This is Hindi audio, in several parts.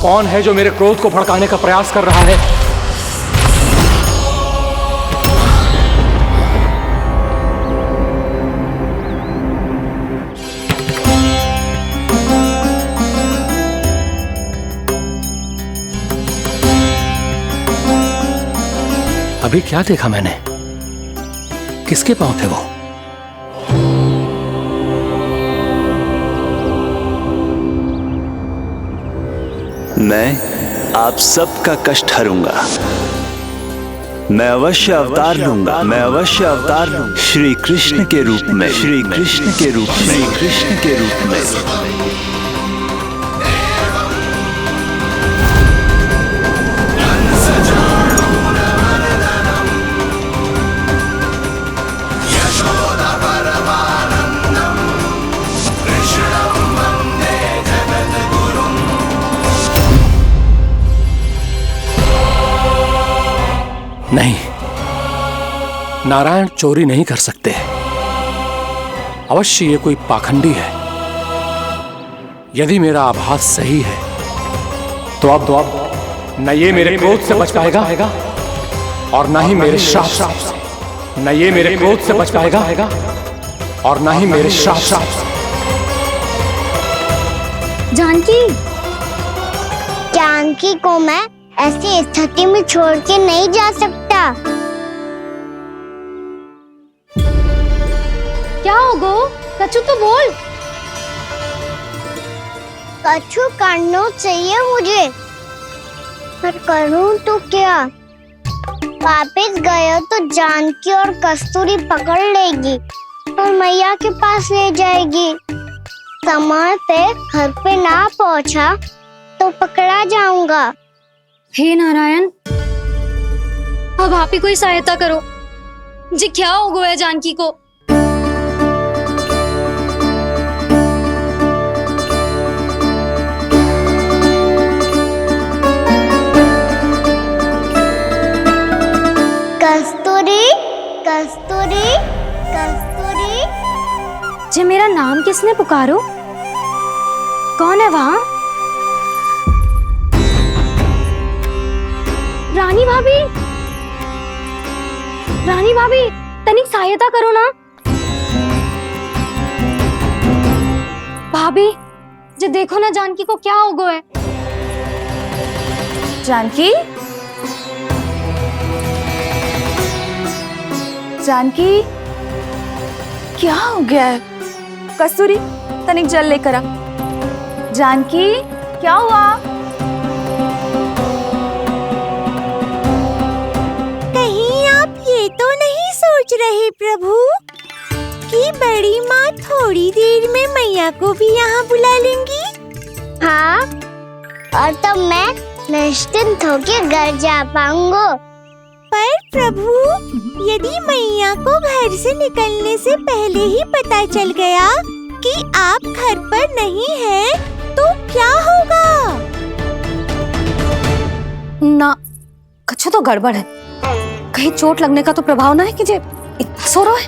कौन है जो मेरे क्रोध को भड़काने का प्रयास कर रहा है? अभी क्या देखा मैंने? किसके पांव थे वो? मैं आप सबका कष्ट हरूंगा। मैं अवश्य अवतार लूंगा। मैं अवश्य अवतार लूंगा श्री कृष्ण के रूप में। श्री कृष्ण के रूप में। श्री कृष्ण के रूप में। नहीं, नारायण चोरी नहीं कर सकते। अवश्य ये कोई पाखंडी है। यदि मेरा आभास सही है तो अब न ये मेरे क्रोध से बच पाएगा और न ही मेरे श्राप से। न ये मेरे क्रोध से बच पाएगा और न ही मेरे श्राप से। जानकी को मैं ऐसी स्थिति में छोड़ के नहीं जा सकता। क्या होगो? कछु तो बोल। कछु करना चाहिए मुझे, पर करूं तो क्या? वापस गया तो जानकी और कस्तूरी पकड़ लेगी और मैया के पास ले जाएगी। समय पे घर पे ना पहुंचा तो पकड़ा जाऊंगा। हे नारायण, अब आप ही कोई सहायता करो। जी क्या हो गया जानकी को? कस्तूरी, कस्तूरी, कस्तूरी। जी मेरा नाम किसने पुकारो? कौन है वहाँ? रानी भाभी, रानी भाभी, तनिक सहायता करो ना। भाभी, जो देखो ना जानकी को क्या हो गया है। जानकी, जानकी, क्या हो गया है? कस्तूरी, तनिक जल लेकर आ। जानकी, क्या हुआ? ये तो नहीं सोच रहे प्रभु कि बड़ी माँ थोड़ी देर में मैया को भी यहाँ बुला लेंगी? हाँ, और तब मैं निश्चिंत होकर घर जा पाऊंगा। पर प्रभु, यदि मैया को घर से निकलने से पहले ही पता चल गया कि आप घर पर नहीं हैं, तो क्या होगा? ना, कुछ तो गड़बड़ है। कहीं चोट लगने का तो प्रभाव ना है कि जे इतना सो रहा है।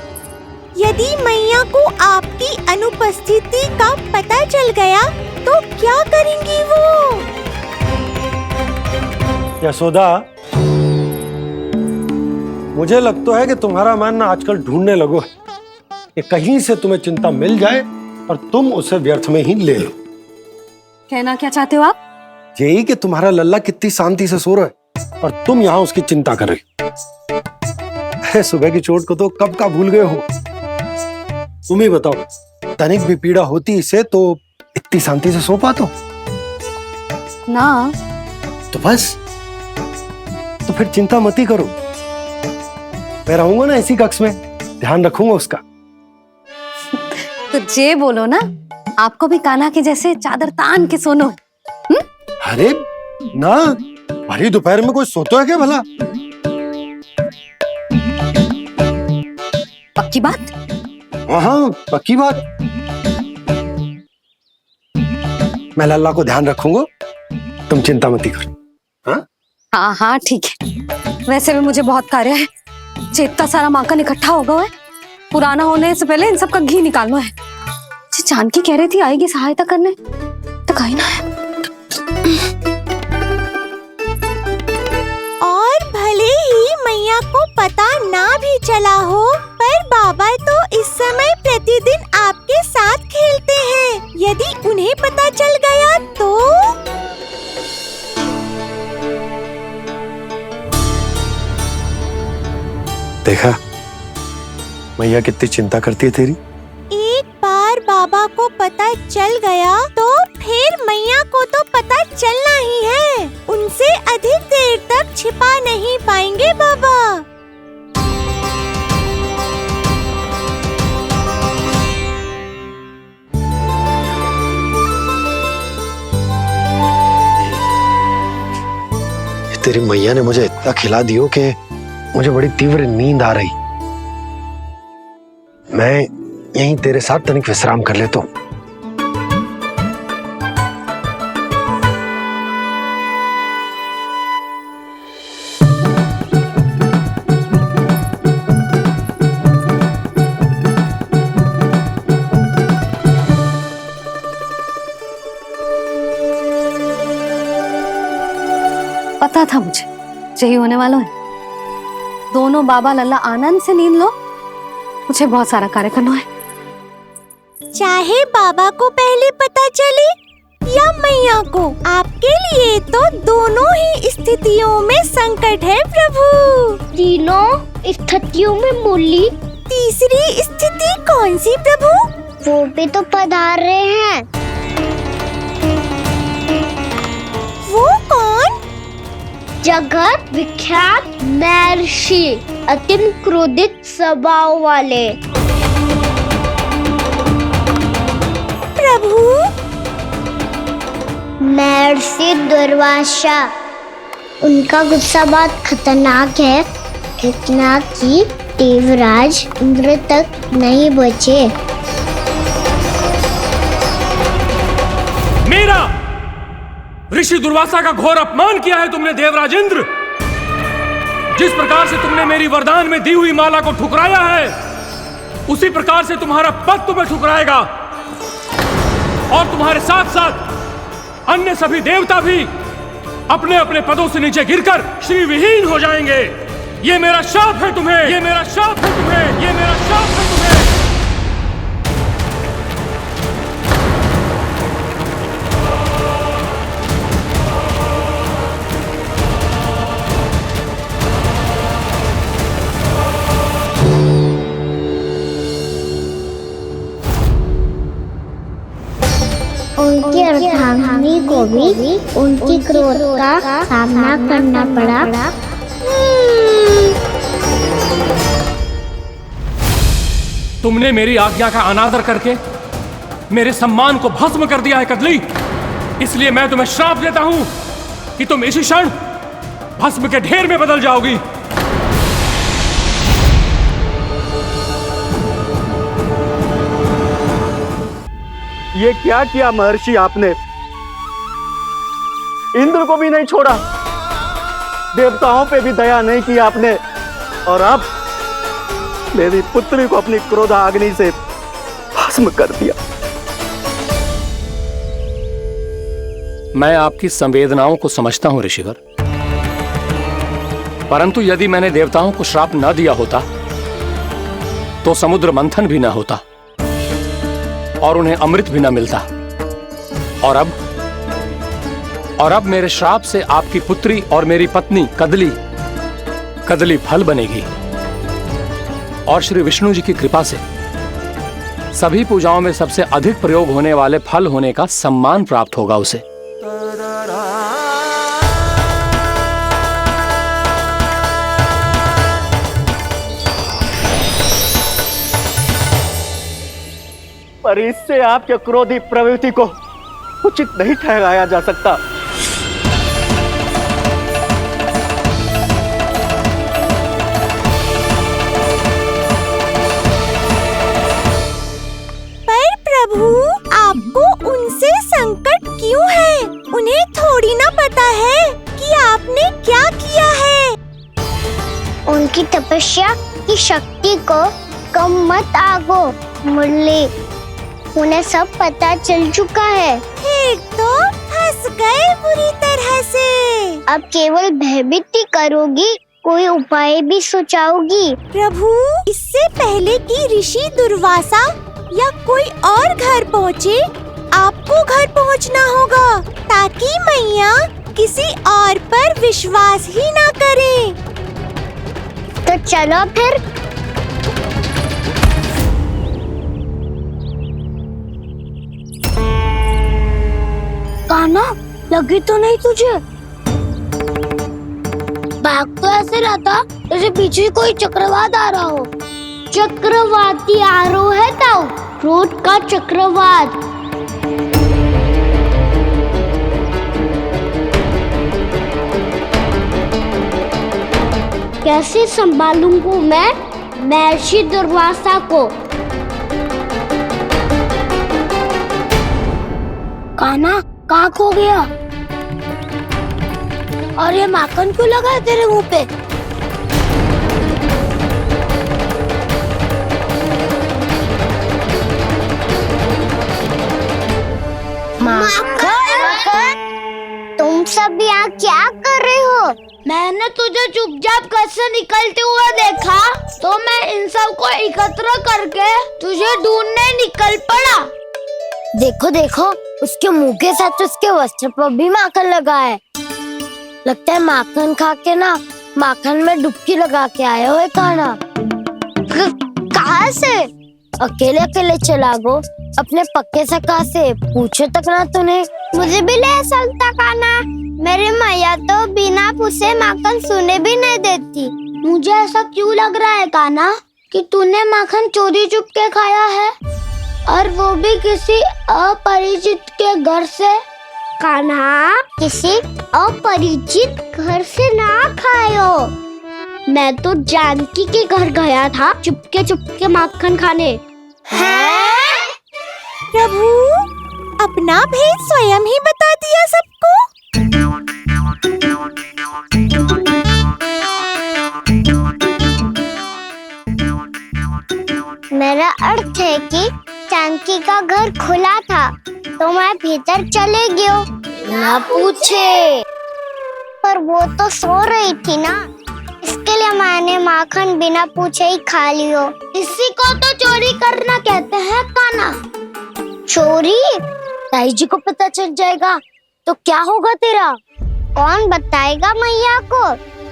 यदि मैया को आपकी अनुपस्थिति का पता चल गया तो क्या करेंगी वो? यशोदा, मुझे लगता है कि तुम्हारा मन ना आजकल ढूंढने लगो है कि कहीं से तुम्हें चिंता मिल जाए और तुम उसे व्यर्थ में ही ले लो। कहना क्या चाहते हो आप? यही कि तुम्हारा लल्ला कितनी शांति से सो रहा है और तुम यहाँ उसकी चिंता कर रही। सुबह की चोट को तो कब का भूल गए हो। तुम ही बताओ, तनिक भी पीड़ा होती इसे तो इतनी शांति से सो पाते हो ना? तो बस, तो फिर चिंता मत ही करो। मैं रहूंगा ना इसी कक्ष में, ध्यान रखूंगा उसका। तो जे बोलो ना, आपको भी कान्हा के जैसे चादर तान के सोनो। अरे ना, भरी दोपहर में कोई सोता है क्या भला? पक्की बात? हाँ, पक्की बात। मैं लल्ला को ध्यान रखूंगा, तुम चिंता मत करो। हाँ हाँ हाँ, ठीक है। वैसे भी मुझे बहुत कार्य है। इतना सारा माखन इकट्ठा हो गया है, पुराना होने से पहले इन सब का घी निकालना है। जानकी कह रही थी आएगी सहायता करने, तो कहीं ना है। देखा मैया कितनी चिंता करती है तेरी। एक बार बाबा को पता चल गया तो फिर मैया को तो पता चलना ही है। उनसे अधिक देर तक छिपा नहीं पाएंगे बाबा। तेरी मैया ने मुझे इतना खिला दियो कि मुझे बड़ी तीव्र नींद आ रही। मैं यहीं तेरे साथ तनिक विश्राम कर लेता हूँ। पता था मुझे यही होने वाला है। दोनों बाबा लल्ला आनंद से नींद लो, मुझे बहुत सारा कार्य करना है। चाहे बाबा को पहले पता चले या मैया को, आपके लिए तो दोनों ही स्थितियों में संकट है प्रभु। तीनों स्थितियों में मुरली, तीसरी स्थिति कौन सी प्रभु? वो भी तो पधार रहे हैं। वो कौन? जगत विख्यात महर्षि, अत्यंत क्रोधित स्वभाव वाले। प्रभु महर्षि दुर्वासा। उनका गुस्सा बहुत खतरनाक है, इतना कि देवराज इंद्र तक नहीं बचे। मेरा ऋषि दुर्वासा का घोर अपमान किया है तुमने देवराज इंद्र। जिस प्रकार से तुमने मेरी वरदान में दी हुई माला को ठुकराया है, उसी प्रकार से तुम्हारा पद तुम्हें ठुकराएगा और तुम्हारे साथ साथ अन्य सभी देवता भी अपने अपने पदों से नीचे गिरकर श्री विहीन हो जाएंगे। ये मेरा शाप है तुम्हें, ये मेरा शाप है तुम्हें, ये मेरा शाप है तुम्हें। उनकी अर्धांगिनी को भी उनकी क्रोध का सामना करना पड़ा। तुमने मेरी आज्ञा का अनादर करके मेरे सम्मान को भस्म कर दिया है कदली। इसलिए मैं तुम्हें श्राप देता हूं कि तुम इसी क्षण भस्म के ढेर में बदल जाओगी। ये क्या किया महर्षि आपने? इंद्र को भी नहीं छोड़ा, देवताओं पे भी दया नहीं की आपने, और अब मेरी पुत्री को अपनी क्रोधाग्नि से भस्म कर दिया। मैं आपकी संवेदनाओं को समझता हूं ऋषिवर, परंतु यदि मैंने देवताओं को श्राप न दिया होता तो समुद्र मंथन भी न होता और उन्हें अमृत भी न मिलता। और अब मेरे श्राप से आपकी पुत्री और मेरी पत्नी कदली फल बनेगी और श्री विष्णु जी की कृपा से सभी पूजाओं में सबसे अधिक प्रयोग होने वाले फल होने का सम्मान प्राप्त होगा उसे। पर इससे आपके क्रोधी प्रवृत्ति को उचित नहीं ठहराया जा सकता। पर प्रभु, आपको उनसे संकट क्यों है? उन्हें थोड़ी ना पता है कि आपने क्या किया है। उनकी तपस्या की शक्ति को कम मत आगो मुरली, उन्हें सब पता चल चुका है। फिर तो फंस गए बुरी तरह से। अब केवल भयभीत ही करोगी, कोई उपाय भी सोचाओगी? प्रभु, इससे पहले कि ऋषि दुर्वासा या कोई और घर पहुँचे, आपको घर पहुँचना होगा ताकि मैया किसी और पर विश्वास ही ना करे। तो चलो फिर। कान्हा, लगी तो नहीं तुझे? भाग तो ऐसे रहा था जैसे पीछे कोई चक्रवात आ रहा हो। चक्रवाती आरोह है ताऊ, रोड का चक्रवात। कैसे संभालूंगा मैं महर्षि दुर्वासा को? कान्हा, कहाँ खो गया? और ये माखन क्यों लगा है तेरे मुंह पे? माखन, तुम सब यहाँ क्या कर रहे हो? मैंने तुझे चुपचाप घर से निकलते हुए देखा तो मैं इन सब को एकत्र करके तुझे ढूंढने निकल पड़ा। देखो देखो, उसके मुंह के साथ उसके वस्त्र पर भी माखन लगा है। लगता है माखन खा के ना माखन में डुबकी लगा के आए हो कान्हा। कहाँ से? अकेले अकेले चला गो अपने पक्के सखा से पूछो तक ना तूने। मुझे भी ले चलता कान्हा, मेरी मैया तो बिना पूछे माखन सुने भी नहीं देती। मुझे ऐसा क्यों लग रहा है कान्हा कि तूने माखन चोरी चुप के खाया है, और वो भी किसी अपरिचित के घर से? कान्हा, किसी अपरिचित घर से ना खायो। मैं तो जानकी के घर गया था चुपके माखन खाने। हैं? प्रभु, अपना भेद स्वयं ही बता दिया सबको। मेरा अर्थ है कि जानकी का घर खुला था तो मैं भीतर चले गयो। ना पूछे, पर वो तो सो रही थी ना, इसके लिए मैंने माखन बिना पूछे ही खा लियो। इसी को तो चोरी करना कहते हैं कान्हा। चोरी? ताई जी को पता चल जाएगा तो क्या होगा तेरा? कौन बताएगा मैया को?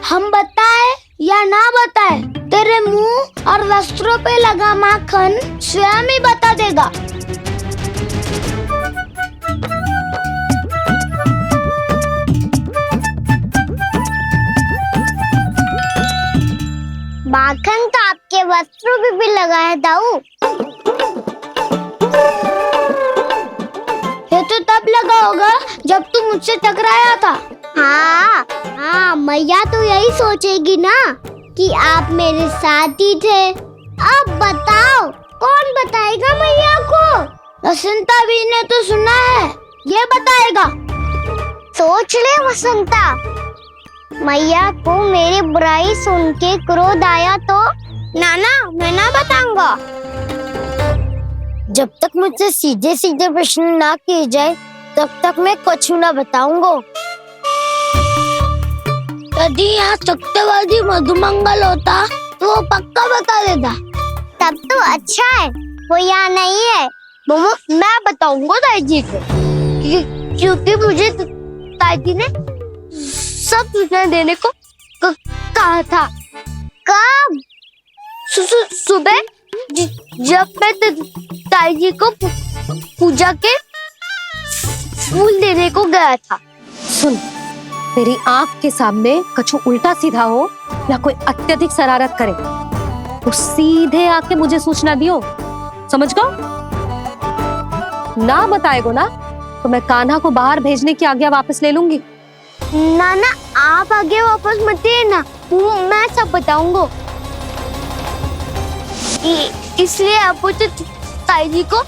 हम बताए या ना बताए, तेरे मुंह और वस्त्रों पे लगा माखन स्वयं ही बता देगा। माखन तो आपके वस्त्रों पे भी लगा है दाऊ। ये तो तब लगा होगा जब तू मुझसे टकराया था। हाँ, मैया तो यही सोचेगी ना कि आप मेरे साथ ही थे। अब बताओ, कौन बताएगा मैया को? वसंता भी ने तो सुना है, ये बताएगा। सोच ले वसंता, मैया को मेरी बुराई सुन के क्रोध आया तो? नाना, मैं ना बताऊंगा। जब तक मुझसे सीधे सीधे प्रश्न ना किए जाए तब तक मैं कुछ ना बताऊंगा। यदि यहाँ सत्यवादी मधुमंगल होता तो वो पक्का बता देता। तब तो अच्छा है वो यहाँ नहीं है। मैं बताऊंगा ताई जी को, क्योंकि मुझे ताई जी ने सब सूचना देने को कहा था। कब? सुबह जब मैं ताई जी को पूजा के फूल देने को गया था। सुन, तेरी आंख के सामने कछु उल्टा सीधा हो या कोई अत्यधिक शरारत करे तो सीधे आके मुझे सूचना दियो, समझ गो? ना बताएगो ना तो मैं कान्हा को बाहर भेजने की आज्ञा वापस ले लूंगी। नाना, आप आगे वापस मत देना, मैं सब बताऊंगा। इसलिए आपको तो ताई जी को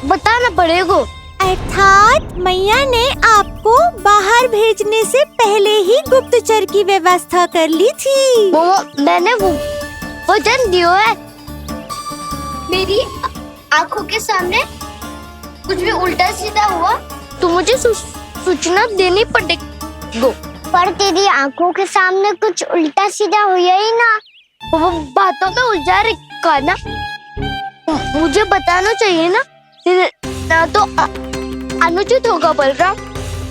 बताना पड़ेगा। अर्थात मैया ने आपको बाहर भेजने से पहले ही गुप्तचर की व्यवस्था कर ली थी। मैंने वचन दिया है। मेरी आंखों के सामने कुछ भी उल्टा सीधा हुआ तो मुझे सूचना देनी पड़ेगी। पर तेरी आंखों के सामने कुछ उल्टा सीधा हुआ ही ना, वो बातों में उलझा रखा ना, मुझे बताना चाहिए ना तो अनुचित होगा बलराम।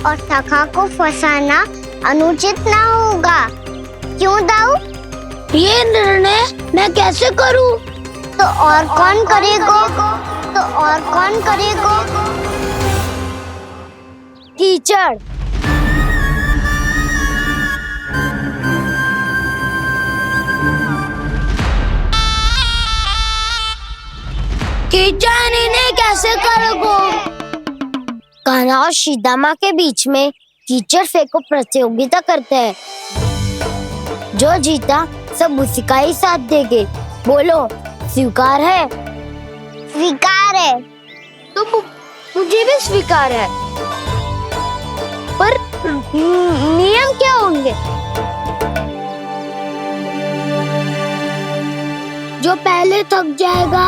और सखा को फंसाना अनुचित ना होगा, क्यों दाऊ? ये निर्णय मैं कैसे करूं? तो और कौन करेगा? टीचर। कीचड़ इन्हें कैसे करोगे? कान्हा और सीता माँ के बीच में कीचड़ फेंको प्रतियोगिता करते हैं। जो जीता सब उसी का ही साथ देंगे। बोलो, स्वीकार है? स्वीकार है। तो मुझे भी स्वीकार है। पर नियम क्या होंगे? जो पहले थक जाएगा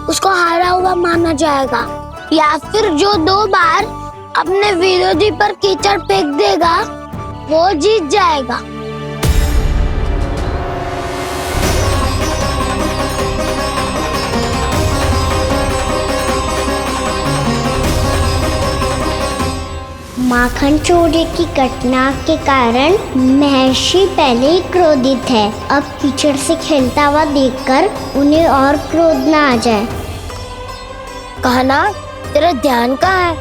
उसको हारा हुआ माना जाएगा, या फिर जो 2 बार अपने विरोधी पर कीचड़ फेंक देगा वो जीत जाएगा। माखन चोरी की घटना के कारण महर्षि पहले ही क्रोधित है। अब कीचड़ से खेलता हुआ देखकर उन्हें और क्रोध ना आ जाए। कहना, तेरा ध्यान कहाँ है?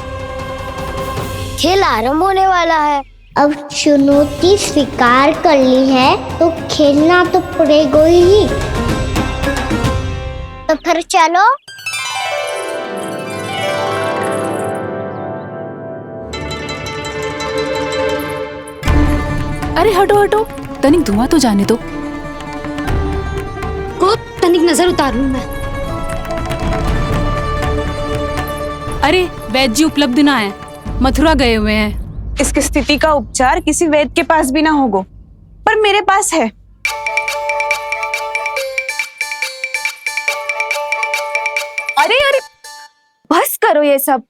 खेल आरंभ होने वाला है। अब चुनौती स्वीकार कर ली है तो खेलना तो पड़ेगा ही। तो फिर चलो। अरे हटो हटो, तनिक धुआं तो जाने दो। तनिक नजर उतार लूं मैं। अरे वैद्य जी उपलब्ध ना है, मथुरा गए हुए हैं। इसकी स्थिति का उपचार किसी वैद्य के पास भी ना होगा, पर मेरे पास है। अरे अरे बस करो ये सब।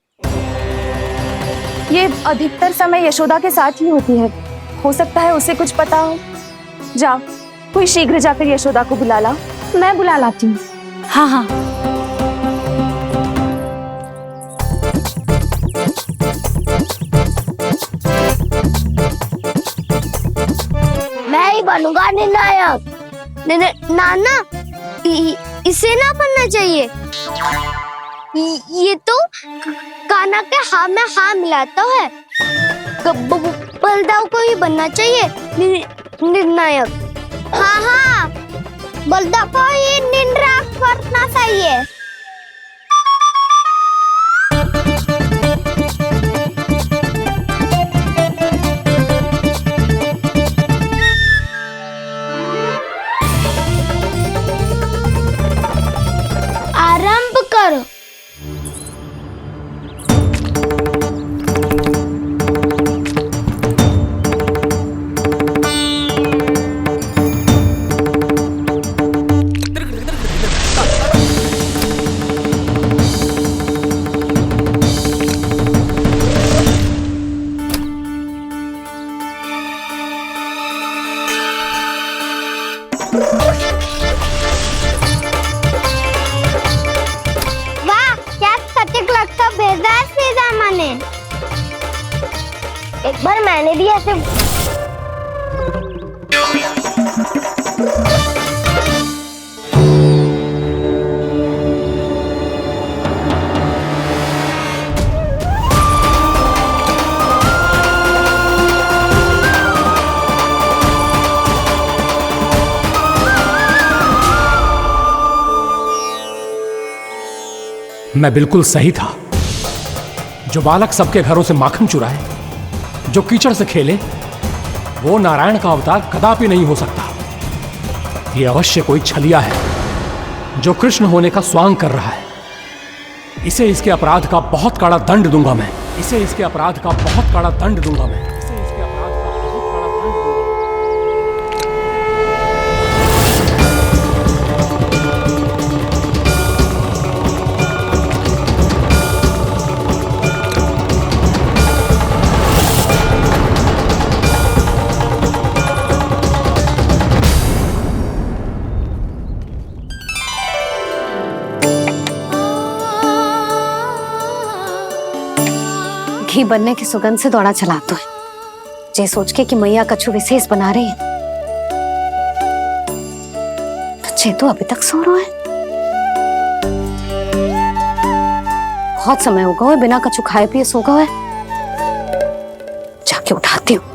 ये अधिकतर समय यशोदा के साथ ही होती है। हो सकता है उसे कुछ पता हो। जा, कोई शीघ्र जाकर यशोदा को बुला ला। मैं बुला लाती हूँ। हाँ हाँ। मैं ही बनूंगा निर्णायक। नाना, इसे ना बनना चाहिए। ये तो कान्हा के हाँ में हाँ मिलाता है। बलदाव को ही बनना चाहिए निर्णायक। हाँ हाँ, बलदाव को ही निर्णायक करना चाहिए। आरंभ करो। वाह, क्या सटीक लगता भेजा है सीधा मैंने। एक बार मैंने भी ऐसे मैं बिल्कुल सही था। जो बालक सबके घरों से माखन चुराए, जो कीचड़ से खेले, वो नारायण का अवतार कदापि नहीं हो सकता। ये अवश्य कोई छलिया है जो कृष्ण होने का स्वांग कर रहा है। इसे इसके अपराध का बहुत कड़ा दंड दूंगा मैं। इसे इसके अपराध का बहुत कड़ा दंड दूंगा मैं। इसे इसके अपराध का बहुत कड़ा दंड दूंगा। घी बनने की सुगंध से दौड़ा चला तो है, जे सोच के कि मैया कछु विशेष बना रही है। चेतु अभी तक सो रहा है। बहुत समय हो गया है, बिना कछु खाए पिए सो गया है। जाके उठाती हूँ।